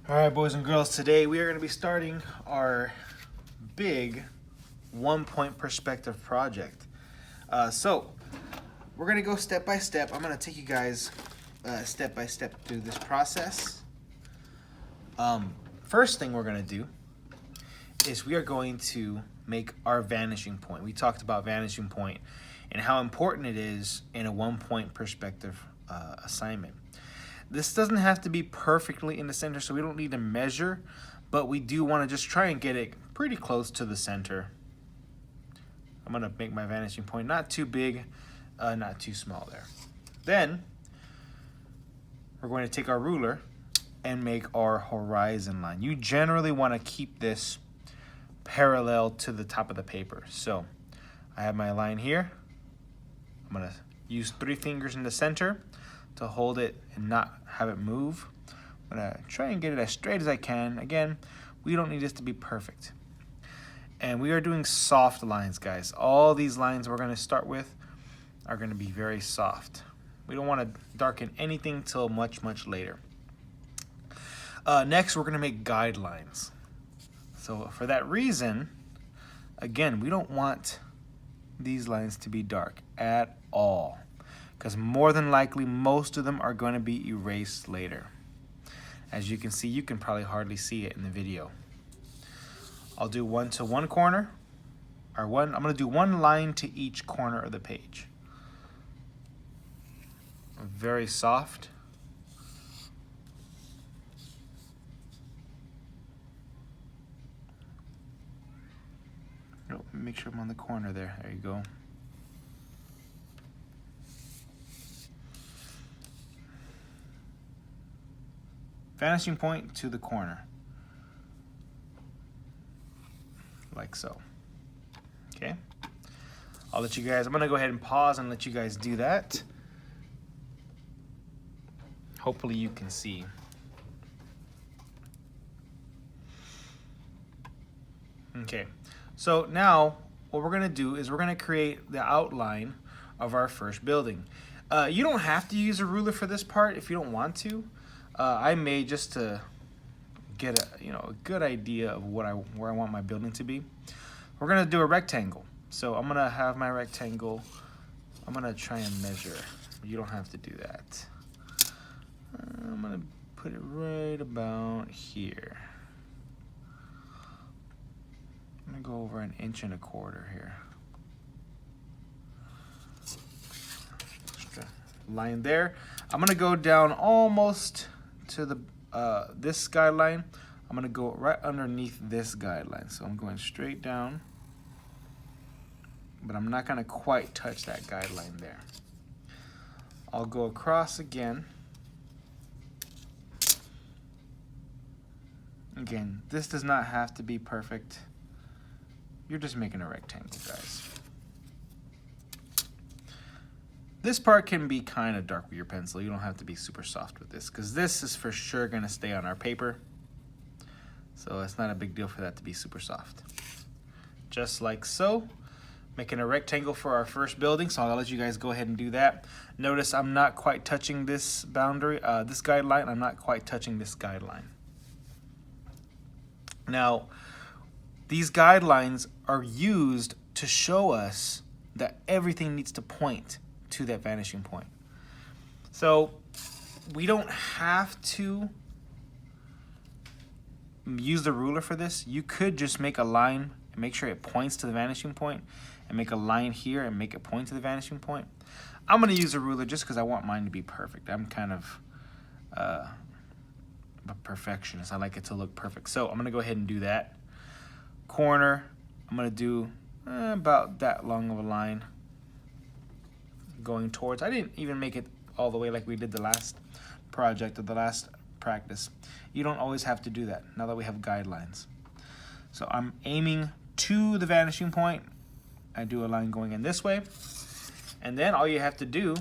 All right, boys and girls, today we are going to be starting our big 1-point perspective project. So we're going to go step by step. I'm going to take you guys step by step through this process. First thing we're going to do is we are going to make our vanishing point. We talked about vanishing point and how important it is in a 1-point perspective assignment. This doesn't have to be perfectly in the center, so we don't need to measure, but we do want to just try and get it pretty close to the center. I'm going to make my vanishing point not too big, not too small there. Then we're going to take our ruler and make our horizon line. You generally want to keep this parallel to the top of the paper. So I have my line here. I'm going to use 3 fingers in the center to hold it and not have it move. I'm gonna try and get it as straight as I can. Again, we don't need this to be perfect. And we are doing soft lines, guys. All these lines we're gonna start with are gonna be very soft. We don't wanna darken anything till much, much later. Next, we're gonna make guidelines. So for that reason, again, we don't want these lines to be dark at all, because more than likely most of them are going to be erased later. As you can see, you can probably hardly see it in the video. I'll do one to one corner, or I'm going to do one line to each corner of the page. Very soft. Oh, make sure I'm on the corner there. There you go. Vanishing point to the corner, like so. Okay, I'll let you guys, I'm gonna go ahead and pause and let you guys do that. Hopefully you can see. Okay, so now what we're gonna do is we're gonna create the outline of our first building. You don't have to use a ruler for this part if you don't want to. I made just to get a good idea of where I want my building to be. We're gonna do a rectangle. So I'm gonna have my rectangle. I'm gonna try and measure. You don't have to do that. I'm gonna put it right about here. I'm gonna go over 1.25 inches here. Extra line there. I'm gonna go down almost to the this guideline. I'm gonna go right underneath this guideline. So I'm going straight down, but I'm not gonna quite touch that guideline there. I'll go across again. Again, this does not have to be perfect. You're just making a rectangle, guys. This part can be kind of dark with your pencil. You don't have to be super soft with this, because this is for sure going to stay on our paper. So it's not a big deal for that to be super soft. Just like so. Making a rectangle for our first building, so I'll let you guys go ahead and do that. Notice I'm not quite touching this boundary, this guideline. I'm not quite touching this guideline. Now, these guidelines are used to show us that everything needs to point to that vanishing point. So we don't have to use the ruler for this. You could just make a line and make sure it points to the vanishing point, and make a line here and make it point to the vanishing point. I'm going to use a ruler just because I want mine to be perfect. I'm kind of a perfectionist. I like it to look perfect. So I'm going to go ahead and do that. Corner, I'm going to do about that long of a line going towards. I didn't even make it all the way like we did the last project or the last practice. You don't always have to do that now that we have guidelines. So I'm aiming to the vanishing point. I do a line going in this way. And then all you have to do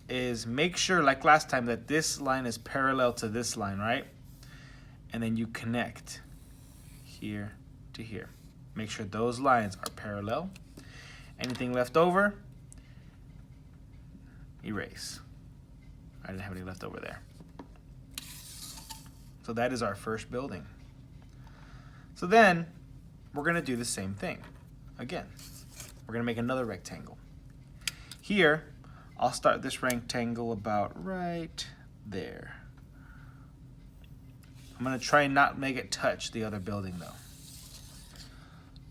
is make sure, like last time, that this line is parallel to this line, right? And then you connect here to here. Make sure those lines are parallel. Anything left over, erase. I didn't have any left over there. So that is our first building. So then we're going to do the same thing. Again, we're going to make another rectangle. Here, I'll start this rectangle about right there. I'm going to try and not make it touch the other building though.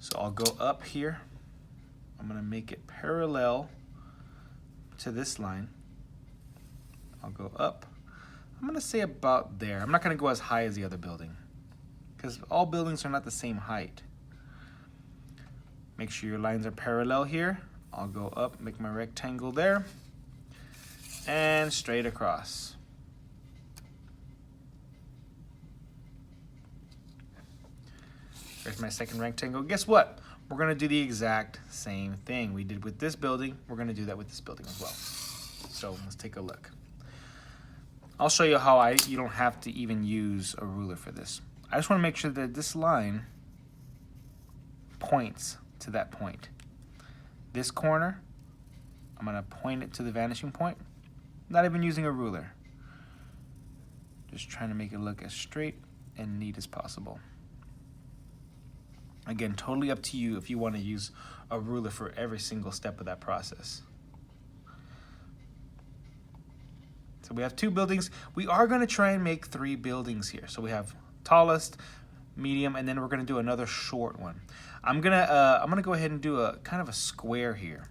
So I'll go up here. I'm going to make it parallel to this line. I'll go up. I'm going to say about there. I'm not going to go as high as the other building because all buildings are not the same height. Make sure your lines are parallel here. I'll go up, make my rectangle there, and straight across. There's my second rectangle. Guess what? We're going to do the exact same thing we did with this building. We're going to do that with this building as well. So let's take a look. I'll show you how you don't have to even use a ruler for this. I just want to make sure that this line points to that point. This corner, I'm going to point it to the vanishing point. Not even using a ruler. Just trying to make it look as straight and neat as possible. Again, totally up to you if you want to use a ruler for every single step of that process. So we have 2 buildings. We are going to try and make 3 buildings here. So we have tallest, medium, and then we're going to do another short one. I'm gonna go ahead and do a kind of a square here.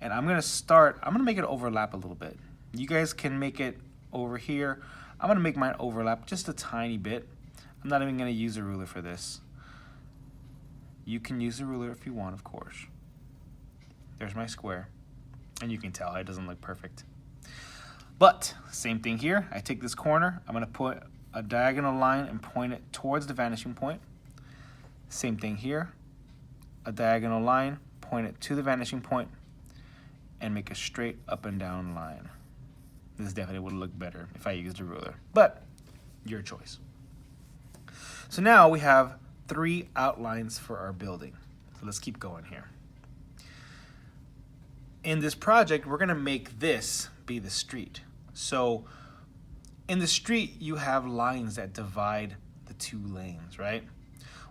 And I'm gonna make it overlap a little bit. You guys can make it over here. I'm gonna make mine overlap just a tiny bit. I'm not even gonna use a ruler for this. You can use a ruler if you want, of course. There's my square. And you can tell it doesn't look perfect. But, same thing here. I take this corner, I'm gonna put a diagonal line and point it towards the vanishing point. Same thing here. A diagonal line, point it to the vanishing point, and make a straight up and down line. This definitely would look better if I used a ruler, but your choice. So now we have 3 outlines for our building. So let's keep going here. In this project, we're gonna make this be the street. So in the street, you have lines that divide the 2 lanes, right?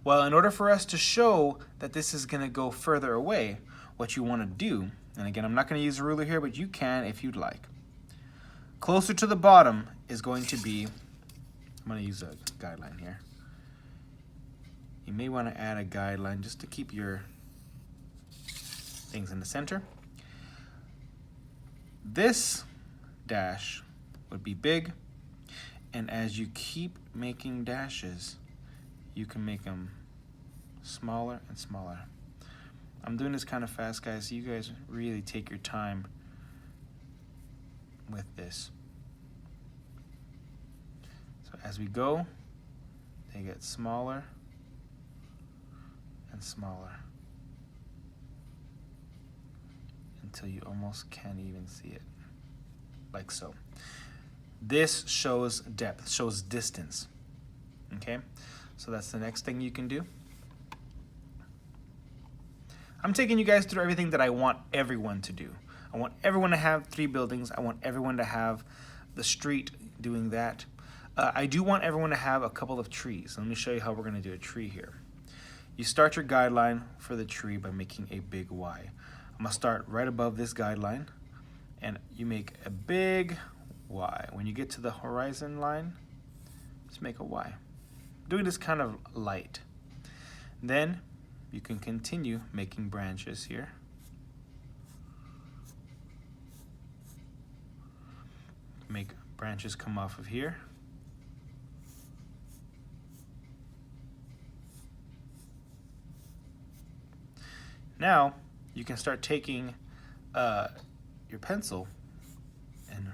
Well, in order for us to show that this is gonna go further away, what you wanna do, and again, I'm not gonna use a ruler here, but you can if you'd like. Closer to the bottom is going to be, I'm gonna use a guideline here. You may wanna add a guideline just to keep your things in the center. This dash would be big, and as you keep making dashes, you can make them smaller and smaller. I'm doing this kind of fast, guys, so you guys really take your time with this. So as we go, they get smaller and smaller until you almost can't even see it, like so. This shows depth, shows distance, okay? So that's the next thing you can do. I'm taking you guys through everything that I want everyone to do. I want everyone to have 3 buildings. I want everyone to have the street doing that. I do want everyone to have a couple of trees. Let me show you how we're gonna do a tree here. You start your guideline for the tree by making a big Y. I'm gonna start right above this guideline, and you make a big Y. When you get to the horizon line, just make a Y. Doing this kind of light. Then you can continue making branches here. Make branches come off of here. Now you can start taking your pencil and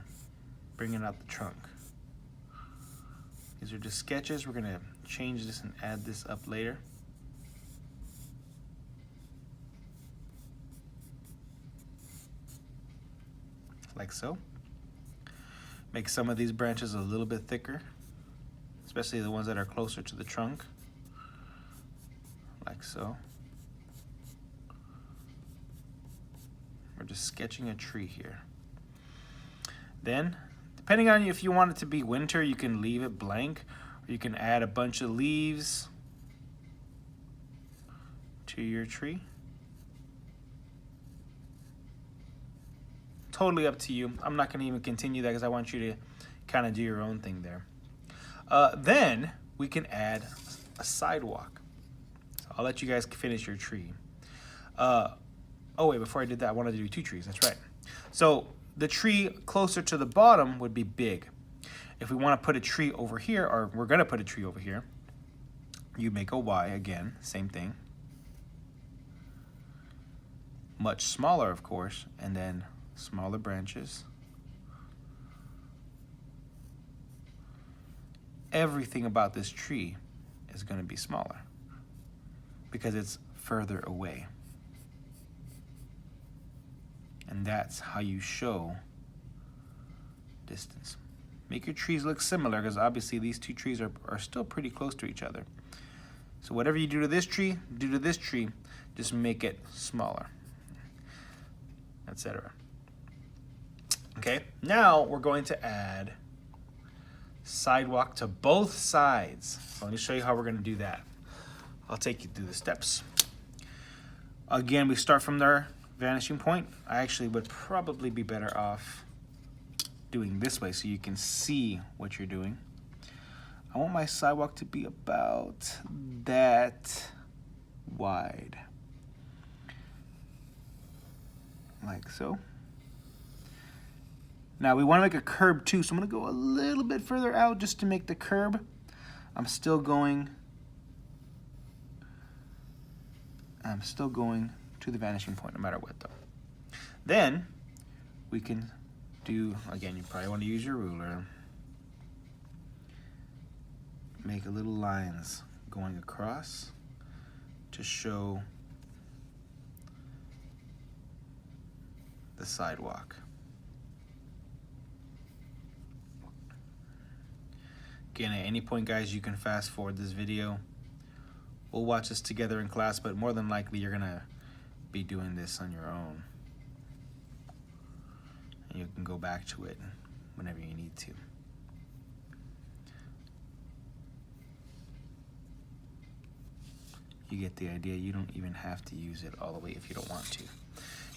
bringing out the trunk. These are just sketches. We're gonna change this and add this up later. Like so. Make some of these branches a little bit thicker, especially the ones that are closer to the trunk, like so. We're just sketching a tree here. Then, depending on if you want it to be winter, you can leave it blank, You can add a bunch of leaves to your tree. Totally up to you. I'm not going to even continue that because I want you to kind of do your own thing there. Then we can add a sidewalk. So I'll let you guys finish your tree. Oh wait, before I did that, I wanted to do 2 trees. That's right. So the tree closer to the bottom would be big. If we want to put a tree over here, or we're going to put a tree over here, you make a Y again, same thing. Much smaller, of course, and then smaller branches. Everything about this tree is going to be smaller because it's further away. And that's how you show distance. Make your trees look similar because obviously these 2 trees are still pretty close to each other. So whatever you do to this tree, do to this tree, just make it smaller, etc. Okay, now we're going to add sidewalk to both sides. So let me show you how we're going to do that. I'll take you through the steps. Again, we start from their vanishing point. I actually would probably be better off doing this way so you can see what you're doing. I want my sidewalk to be about that wide. Like so. Now we want to make a curb too, so I'm going to go a little bit further out just to make the curb. I'm still going to the vanishing point no matter what though. Then we can do, again, you probably want to use your ruler. Make a little lines going across to show the sidewalk. Again, at any point, guys, you can fast forward this video. We'll watch this together in class, but more than likely you're gonna be doing this on your own. And you can go back to it whenever you need to. You get the idea. You don't even have to use it all the way if you don't want to.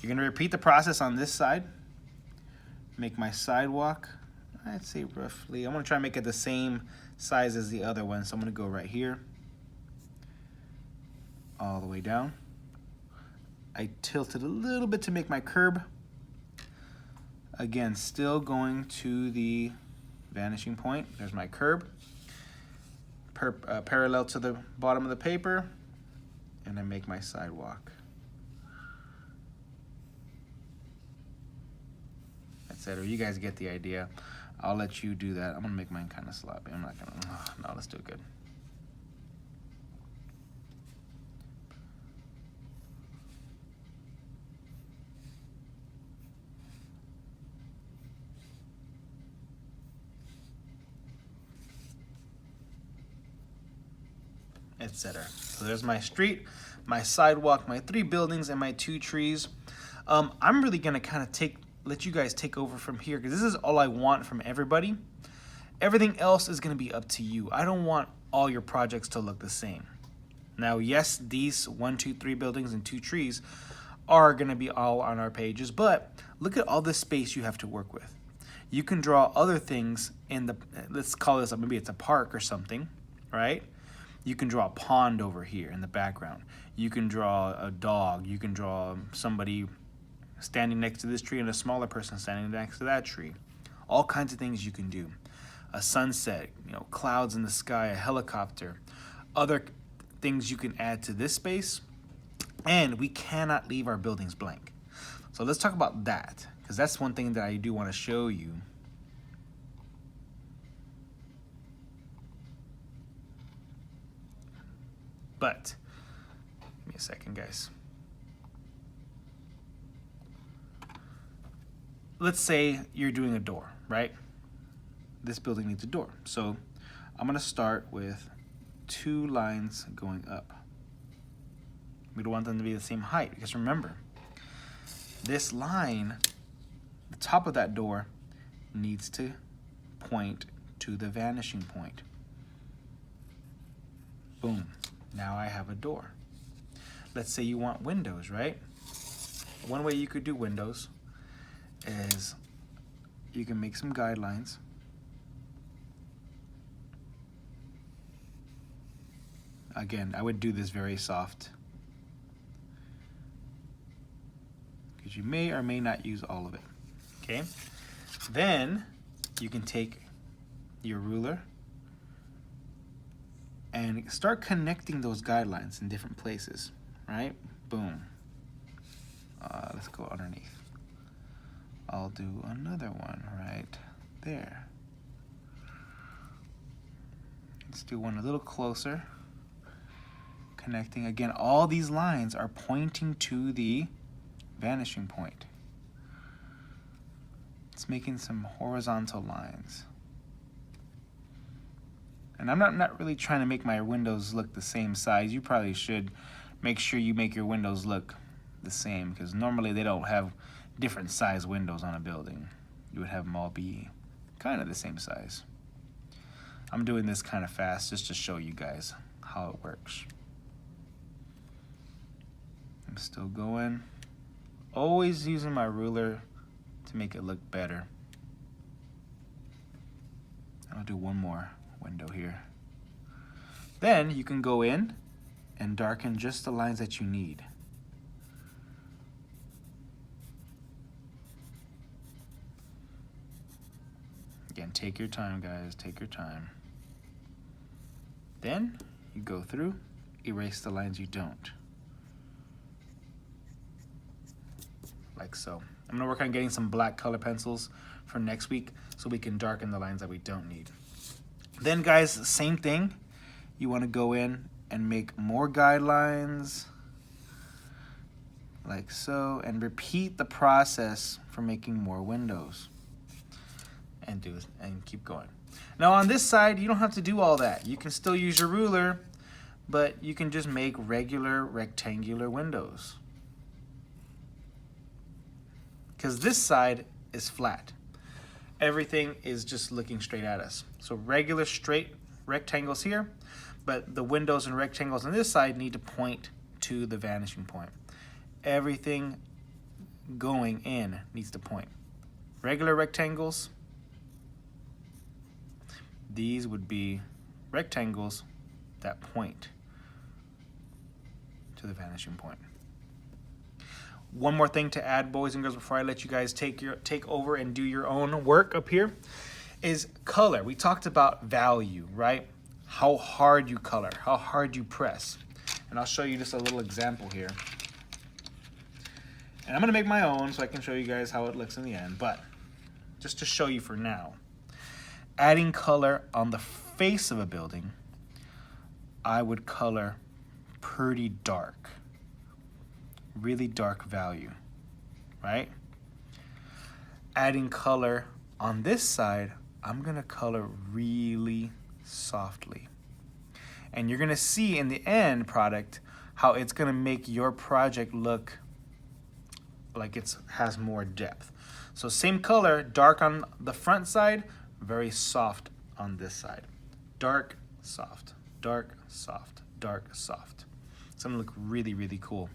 You're gonna repeat the process on this side. Make my sidewalk, I'd say roughly, I'm gonna try and make it the same size as the other one. So I'm gonna go right here, all the way down. I tilted a little bit to make my curb. Again, still going to the vanishing point. There's my curb. Parallel to the bottom of the paper. And I make my sidewalk. Etc. You guys get the idea. I'll let you do that. I'm gonna make mine kind of sloppy. I'm not gonna, no, let's do it good. Etc. So there's my street, my sidewalk, my 3 buildings, and my 2 trees. I'm really gonna kind of let you guys take over from here because this is all I want from everybody. Everything else is gonna be up to you. I don't want all your projects to look the same. Now, yes, these 1, 2, 3 buildings and 2 trees are gonna be all on our pages, but look at all this space you have to work with. You can draw other things in the, let's call this, maybe it's a park or something, right? You can draw a pond over here in the background. You can draw a dog. You can draw somebody standing next to this tree and a smaller person standing next to that tree. All kinds of things you can do. A sunset, clouds in the sky, a helicopter, other things you can add to this space. And we cannot leave our buildings blank. So let's talk about that, because that's one thing that I do want to show you. But, give me a second, guys. Let's say you're doing a door, right? This building needs a door. So I'm gonna start with 2 lines going up. We don't want them to be the same height because remember, this line, the top of that door, needs to point to the vanishing point. Boom. Now I have a door. Let's say you want windows, right? One way you could do windows is you can make some guidelines. Again, I would do this very soft, because you may or may not use all of it, okay? Then you can take your ruler and start connecting those guidelines in different places, right? Boom. Let's go underneath. I'll do another one right there. Let's do one a little closer. Connecting, again, all these lines are pointing to the vanishing point. It's making some horizontal lines. And I'm not really trying to make my windows look the same size. You probably should make sure you make your windows look the same, because normally they don't have different size windows on a building. You would have them all be kind of the same size. I'm doing this kind of fast just to show you guys how it works. I'm still going. Always using my ruler to make it look better. I'll do one more window here. Then you can go in and darken just the lines that you need. Again, take your time, guys, take your time. Then you go through, erase the lines you don't. Like so. I'm gonna work on getting some black color pencils for next week so we can darken the lines that we don't need. Then guys, same thing. You wanna go in and make more guidelines, like so, and repeat the process for making more windows. And keep going. Now on this side, you don't have to do all that. You can still use your ruler, but you can just make regular rectangular windows, because this side is flat. Everything is just looking straight at us. So regular straight rectangles here, but the windows and rectangles on this side need to point to the vanishing point. Everything going in needs to point. Regular rectangles, these would be rectangles that point to the vanishing point. One more thing to add, boys and girls, before I let you guys take over and do your own work up here, is color. We talked about value, right? How hard you color, how hard you press. And I'll show you just a little example here. And I'm gonna make my own so I can show you guys how it looks in the end, but just to show you for now. Adding color on the face of a building, I would color pretty dark. Really dark value, right? Adding color on this side, I'm gonna color really softly. And you're gonna see in the end product how it's gonna make your project look like it has more depth. So same color, dark on the front side, very soft on this side. Dark, soft, dark, soft, dark, soft. It's gonna look really, really cool.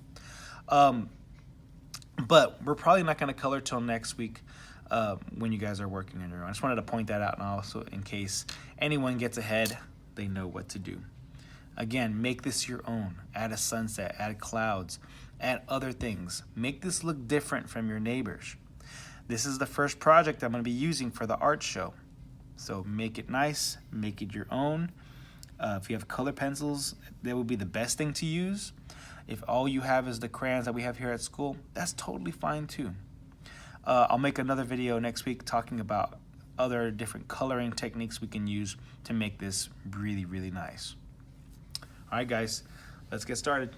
But we're probably not gonna color till next week when you guys are working on your own. I just wanted to point that out, and also in case anyone gets ahead, they know what to do. Again, make this your own. Add a sunset, add clouds, add other things. Make this look different from your neighbors. This is the first project I'm gonna be using for the art show. So make it nice, make it your own. If you have color pencils, that would be the best thing to use. If all you have is the crayons that we have here at school, that's totally fine too. I'll make another video next week talking about other different coloring techniques we can use to make this really, really nice. All right, guys, let's get started.